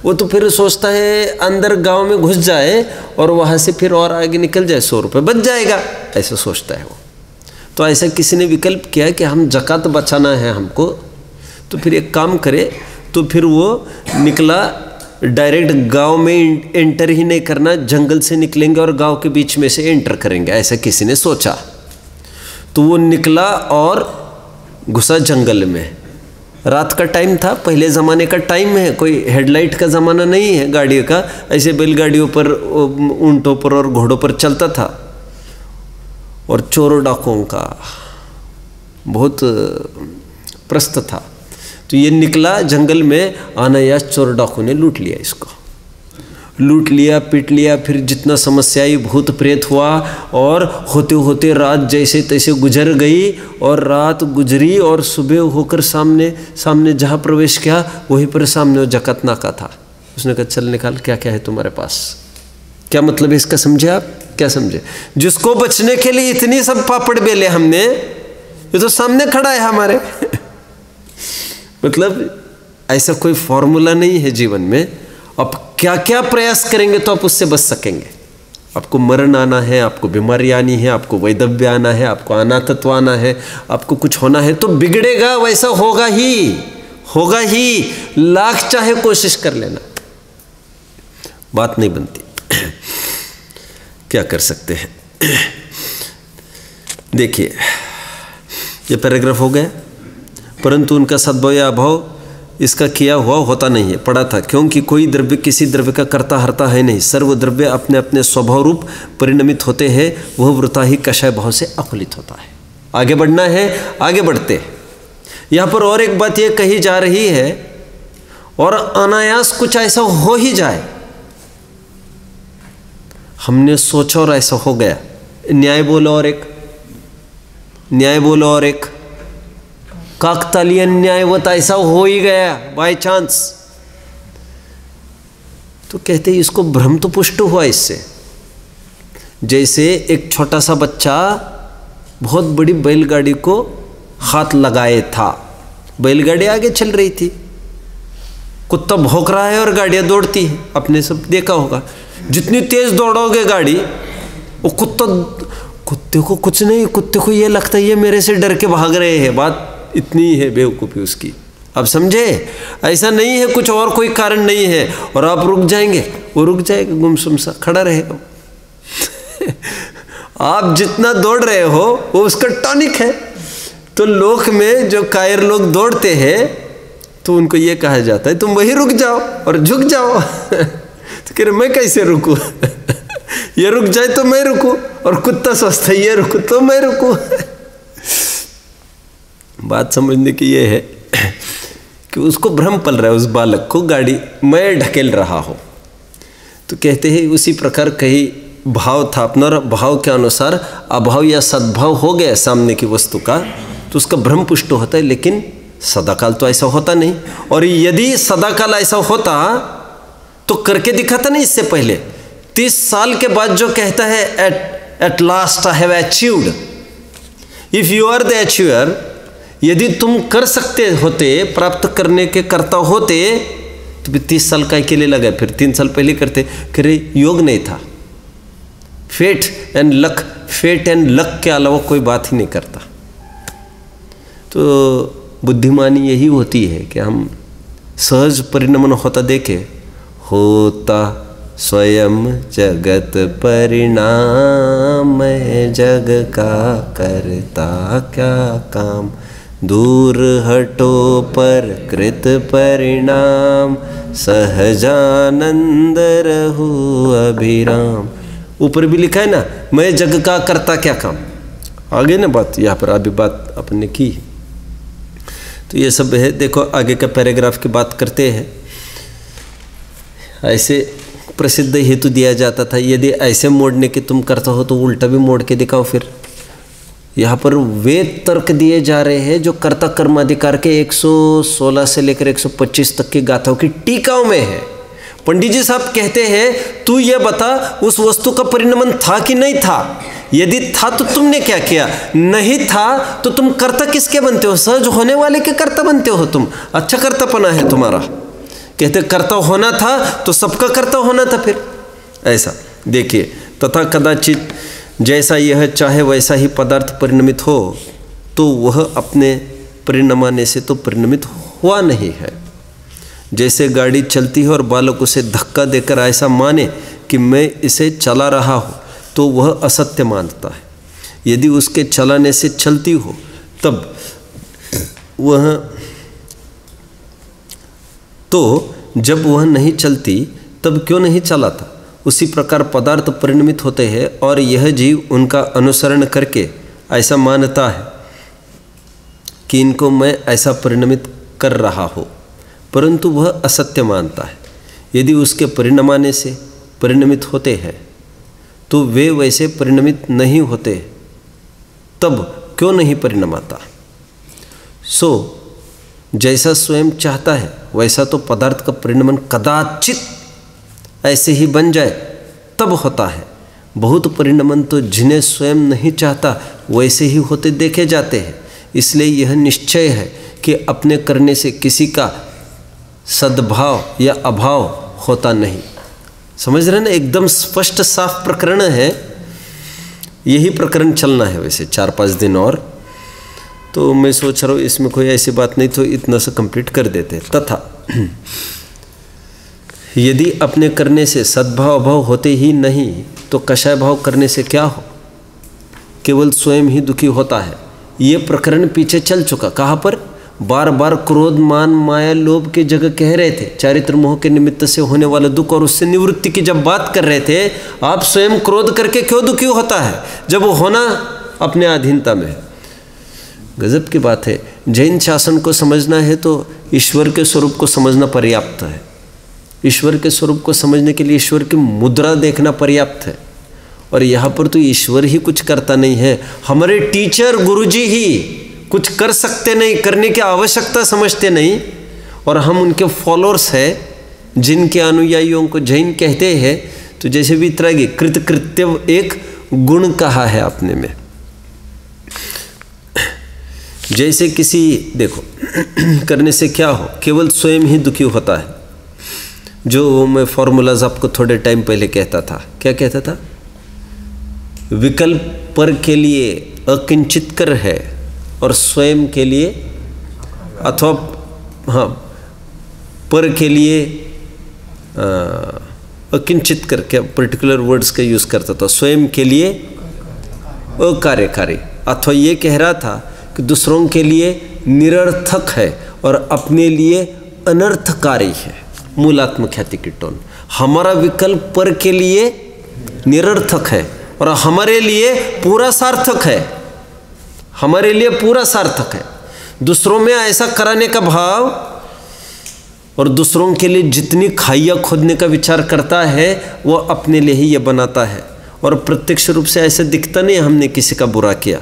A: वो तो फिर सोचता है अंदर गांव में घुस जाए और वहाँ से फिर और आगे निकल जाए, 100 रुपये बच जाएगा, ऐसा सोचता है वो। तो ऐसा किसी ने विकल्प किया कि हम जकात बचाना है हमको, तो फिर एक काम करे, तो फिर वो निकला, डायरेक्ट गांव में एंटर ही नहीं करना, जंगल से निकलेंगे और गांव के बीच में से एंटर करेंगे, ऐसा किसी ने सोचा। तो वो निकला और घुसा जंगल में। रात का टाइम था, पहले ज़माने का टाइम है, कोई हेडलाइट का ज़माना नहीं है गाड़ियों का, ऐसे बैलगाड़ियों पर, ऊंटों पर और घोड़ों पर चलता था। और चोरों डाकुओं का बहुत प्रस्त था। तो ये निकला जंगल में, अनायास चोर डाकू ने लूट लिया, इसको लूट लिया, पीट लिया, फिर जितना समस्याएं भूत प्रेत हुआ, और होते होते रात जैसे तैसे गुजर गई। और रात गुजरी और सुबह होकर सामने जहाँ प्रवेश किया वहीं पर सामने वो जकात नाका था। उसने कहा चल निकाल, क्या क्या है तुम्हारे पास? क्या मतलब है इसका, समझे आप? क्या समझे? जिसको बचने के लिए इतनी सब पापड़ बेले हमने, ये तो सामने खड़ा है हमारे मतलब ऐसा कोई फॉर्मूला नहीं है जीवन में। अब क्या क्या प्रयास करेंगे तो आप उससे बच सकेंगे, आपको मरण आना है, आपको बीमारी आनी है, आपको वैधव्य आना है, आपको अनाथत्व आना है, आपको कुछ होना है तो बिगड़ेगा, वैसा होगा ही, लाख चाहे कोशिश कर लेना, बात नहीं बनती। क्या कर सकते हैं। देखिए ये पैराग्राफ हो गया। परंतु उनका सद्भाव या अभाव इसका किया हुआ होता नहीं है, पढ़ा था। क्योंकि कोई द्रव्य किसी द्रव्य का कर्ता हरता है नहीं, सर्व द्रव्य अपने अपने स्वभाव रूप परिणमित होते हैं, वह वृथा ही कषाय भाव से अकुलित होता है। आगे बढ़ना है, आगे बढ़ते हैं। यहाँ पर और एक बात ये कही जा रही है, और अनायास कुछ ऐसा हो ही जाए, हमने सोचा और ऐसा हो गया। न्याय बोलो और एक, न्याय बोलो और एक, काकतालीय न्यायवत ऐसा हो ही गया बाय चांस, तो कहते हैं इसको भ्रम तो पुष्ट हुआ इससे। जैसे एक छोटा सा बच्चा बहुत बड़ी बैलगाड़ी को हाथ लगाए था, बैलगाड़ी आगे चल रही थी, कुत्ता भौंक रहा है और गाड़ियां दौड़ती है, आपने सब देखा होगा। जितनी तेज दौड़ोगे गाड़ी, वो कुत्ते को कुछ नहीं, कुत्ते को ये लगता है ये मेरे से डर के भाग रहे हैं, बात इतनी है बेवकूफ़ी उसकी। अब समझे, ऐसा नहीं है कुछ और कोई कारण नहीं है, और आप रुक जाएंगे, वो रुक जाएगा, गुमसुम सा खड़ा रहेगा। आप जितना दौड़ रहे हो वो उसका टॉनिक है। तो लोक में जो कायर लोग दौड़ते हैं तो उनको ये कहा जाता है तुम वही रुक जाओ और झुक जाओ। तो कह रहे मैं कैसे रुकूं? ये रुक जाए तो मैं रुकूं, और कुत्ता सोचता है ये रुकूं तो मैं रुकूं। बात समझने की ये है कि उसको भ्रम पल रहा है, उस बालक को गाड़ी मैं ढकेल रहा हो। तो कहते हैं उसी प्रकार कहीं भाव था अपना, भाव के अनुसार अभाव या सद्भाव हो गया सामने की वस्तु का, तो उसका भ्रम पुष्ट होता है। लेकिन सदाकाल तो ऐसा होता नहीं, और यदि सदाकाल ऐसा होता तो करके दिखाता नहीं इससे पहले। 30 साल के बाद जो कहता है at last I have achieved, if you are the achiever, यदि तुम कर सकते होते, प्राप्त करने के कर्ता होते, तो फिर 30 साल का के लिए लगा, फिर 3 साल पहले करते। करे योग नहीं था, फेट एंड लक के अलावा कोई बात ही नहीं करता। तो बुद्धिमानी यही होती है कि हम सहज परिणमन होता देखे, होता स्वयं जगत परिणाम, जग का करता क्या काम, दूर हटो पर कृत परिणाम, सहजानंद रहू अभिराम। ऊपर भी लिखा है ना, मैं जग का करता क्या काम। आगे ना बात, यहाँ पर अभी बात अपने की, तो ये सब है। देखो आगे का पैराग्राफ की बात करते हैं। ऐसे प्रसिद्ध हेतु दिया जाता था, यदि ऐसे मोड़ने की तुम करता हो तो उल्टा भी मोड़ के दिखाओ। फिर यहाँ पर वेद तर्क दिए जा रहे हैं जो कर्ता कर्माधिकार के 116 से लेकर 125 तक की गाथाओं की टीकाओं में है। पंडित जी साहब कहते हैं तू ये बता उस वस्तु का परिणमन था कि नहीं था, यदि था तो तुमने क्या किया, नहीं था तो तुम कर्ता किसके बनते हो, सहज होने वाले के कर्ता बनते हो तुम, अच्छा कर्तापना है तुम्हारा। कहते कर्ता होना था तो सबका कर्ता होना था। फिर ऐसा देखिए, तथा कदाचित जैसा यह चाहे वैसा ही पदार्थ परिणमित हो, तो वह अपने परिणमाने से तो परिणमित हुआ नहीं है। जैसे गाड़ी चलती है और बालक उसे धक्का देकर ऐसा माने कि मैं इसे चला रहा हूँ, तो वह असत्य मानता है। यदि उसके चलाने से चलती हो तब वह, तो जब वह नहीं चलती तब क्यों नहीं चला था। उसी प्रकार पदार्थ परिणमित होते हैं और यह जीव उनका अनुसरण करके ऐसा मानता है कि इनको मैं ऐसा परिणमित कर रहा हो, परंतु वह असत्य मानता है। यदि उसके परिणमाने से परिणमित होते हैं तो वे वैसे परिणमित नहीं होते, तब क्यों नहीं परिणमाता। सो जैसा स्वयं चाहता है वैसा तो पदार्थ का परिणमन कदाचित ऐसे ही बन जाए तब होता है। बहुत परिणमन तो जिन्हें स्वयं नहीं चाहता वैसे ही होते देखे जाते हैं। इसलिए यह निश्चय है कि अपने करने से किसी का सद्भाव या अभाव होता नहीं। समझ रहे ना, एकदम स्पष्ट साफ प्रकरण है। यही प्रकरण चलना है वैसे 4-5 दिन और, तो मैं सोच रहा हूँ इसमें कोई ऐसी बात नहीं तो इतना से कंप्लीट कर देते। तथा यदि अपने करने से सद्भाव अभाव होते ही नहीं तो कषाय भाव करने से क्या हो, केवल स्वयं ही दुखी होता है। ये प्रकरण पीछे चल चुका। कहाँ पर? बार बार क्रोध मान माया लोभ के जगह कह रहे थे, चारित्र मोह के निमित्त से होने वाला दुख और उससे निवृत्ति की जब बात कर रहे थे, आप स्वयं क्रोध करके क्यों दुखी होता है जब वो होना अपने अधीनता में है। गजब की बात है। जैन शासन को समझना है तो ईश्वर के स्वरूप को समझना पर्याप्त है। ईश्वर के स्वरूप को समझने के लिए ईश्वर की मुद्रा देखना पर्याप्त है। और यहाँ पर तो ईश्वर ही कुछ करता नहीं है, हमारे टीचर गुरुजी ही कुछ कर सकते नहीं, करने की आवश्यकता समझते नहीं, और हम उनके फॉलोअर्स हैं जिनके अनुयायियों को जैन कहते हैं। तो जैसे वितरागी कृतकृत्य एक गुण कहा है अपने में। जैसे किसी देखो करने से क्या हो, केवल स्वयं ही दुखी होता है। जो मैं फॉर्मूलाज आपको थोड़े टाइम पहले कहता था, क्या कहता था? विकल्प पर के लिए अकिंचित कर है और स्वयं के लिए अथवा हाँ पर के लिए अकिंचित कर, क्या पर्टिकुलर वर्ड्स का यूज़ करता था, स्वयं के लिए अकार्यकारी, अथवा ये कह रहा था कि दूसरों के लिए निरर्थक है और अपने लिए अनर्थकारी है। मूलात्मक ख्याति की टोन। हमारा विकल्प पर के लिए निरर्थक है और हमारे लिए पूरा सार्थक है, हमारे लिए पूरा सार्थक है। दूसरों में ऐसा कराने का भाव और दूसरों के लिए जितनी खाइयाँ खोदने का विचार करता है वो अपने लिए ही ये बनाता है, और प्रत्यक्ष रूप से ऐसा दिखता नहीं हमने किसी का बुरा किया,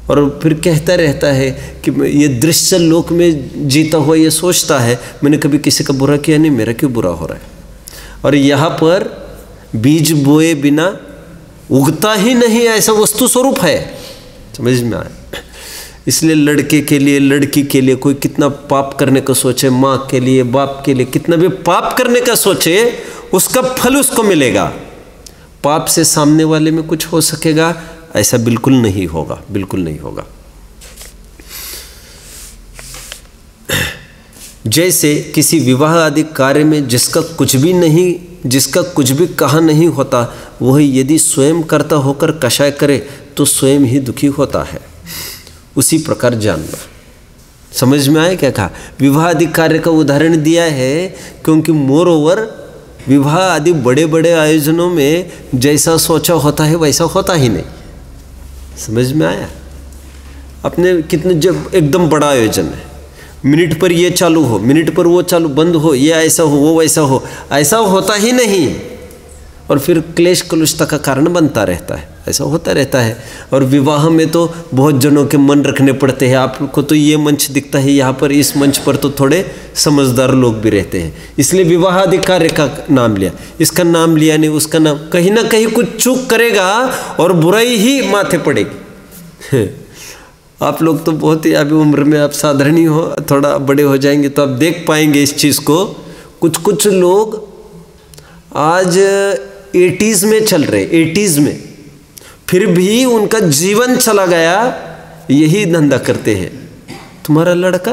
A: और फिर कहता रहता है कि ये दृश्य लोक में जीता हुआ ये सोचता है मैंने कभी किसी का बुरा किया नहीं, मेरा क्यों बुरा हो रहा है। और यहाँ पर बीज बोए बिना उगता ही नहीं ऐसा वस्तु स्वरूप है। समझ में आया? इसलिए लड़के के लिए लड़की के लिए कोई कितना पाप करने का सोचे, माँ के लिए बाप के लिए कितना भी पाप करने का सोचे, उसका फल उसको मिलेगा। पाप से सामने वाले में कुछ हो सकेगा? ऐसा बिल्कुल नहीं होगा, बिल्कुल नहीं होगा। जैसे किसी विवाह आदि कार्य में जिसका कुछ भी कहा नहीं होता, वही यदि स्वयं करता होकर कषाय करे तो स्वयं ही दुखी होता है। उसी प्रकार जानना। समझ में आया क्या कहा? विवाह आदि कार्य का उदाहरण दिया है क्योंकि मोर ओवर विवाह आदि बड़े बड़े आयोजनों में जैसा सोचा होता है वैसा होता ही नहीं। समझ में आया? अपने कितने जब एकदम बड़ा आयोजन है, मिनट पर ये चालू हो, मिनट पर वो चालू बंद हो, ये ऐसा हो वो वैसा हो, ऐसा होता ही नहीं, और फिर क्लेश कलुषता का कारण बनता रहता है, ऐसा होता रहता है। और विवाह में तो बहुत जनों के मन रखने पड़ते हैं। आपको तो ये मंच दिखता है यहाँ पर, इस मंच पर तो थोड़े समझदार लोग भी रहते हैं, इसलिए विवाह आदि कार्य का नाम लिया, इसका नाम लिया नहीं, उसका नाम, कहीं ना कहीं कुछ चूक करेगा और बुराई ही माथे पड़ेगी। आप लोग तो बहुत ही अभी उम्र में आप साधारण ही हो, थोड़ा बड़े हो जाएंगे तो आप देख पाएंगे इस चीज़ को। कुछ लोग आज 80s में चल रहे, 80s में, फिर भी उनका जीवन चला गया यही धंधा करते हैं। तुम्हारा लड़का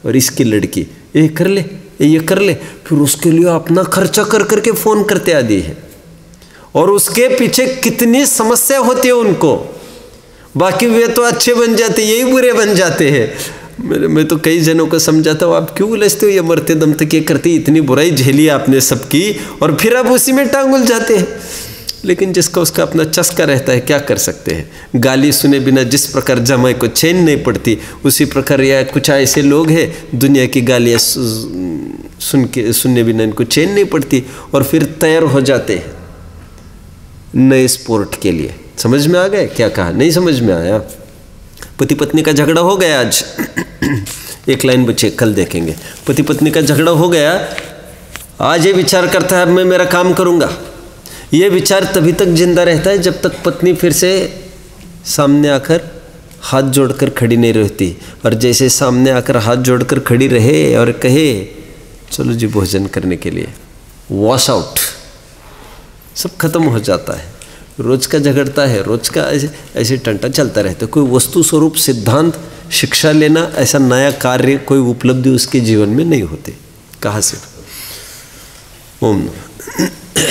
A: और इसकी लड़की ये कर ले, ये कर ले, फिर उसके लिए अपना खर्चा कर करके फ़ोन करते आदि है, और उसके पीछे कितनी समस्या होती है उनको। बाकी वे तो अच्छे बन जाते, यही बुरे बन जाते हैं। मैं तो कई जनों को समझाता हूँ, आप क्यों उलझते हो, ये मरते दम तक ये करती, इतनी बुराई झेली आपने सबकी, और फिर आप उसी में टांग उलझ जाते हैं। लेकिन जिसका उसका अपना चस्का रहता है, क्या कर सकते हैं। गाली सुने बिना जिस प्रकार जमाई को चैन नहीं पड़ती, उसी प्रकार या कुछ ऐसे लोग हैं दुनिया की गालियाँ सुनने बिना इनको चैन नहीं पड़ती, और फिर तैयार हो जाते हैं नए स्पोर्ट के लिए। समझ में आ गए क्या कहा? नहीं समझ में आया? पति पत्नी का झगड़ा हो गया आज, एक लाइन बचे कल देखेंगे। पति पत्नी का झगड़ा हो गया, आज ये विचार करता है अब मैं मेरा काम करूँगा। ये विचार तभी तक जिंदा रहता है जब तक पत्नी फिर से सामने आकर हाथ जोड़कर खड़ी नहीं रहती, और जैसे सामने आकर हाथ जोड़कर खड़ी रहे और कहे चलो जी भोजन करने के लिए, वॉश आउट, सब खत्म हो जाता है। रोज का झगड़ता है, रोज का ऐसे ऐसे टंटा चलता रहता है। कोई वस्तु स्वरूप सिद्धांत शिक्षा लेना, ऐसा नया कार्य, कोई उपलब्धि उसके जीवन में नहीं होती। कहाँ से? ओम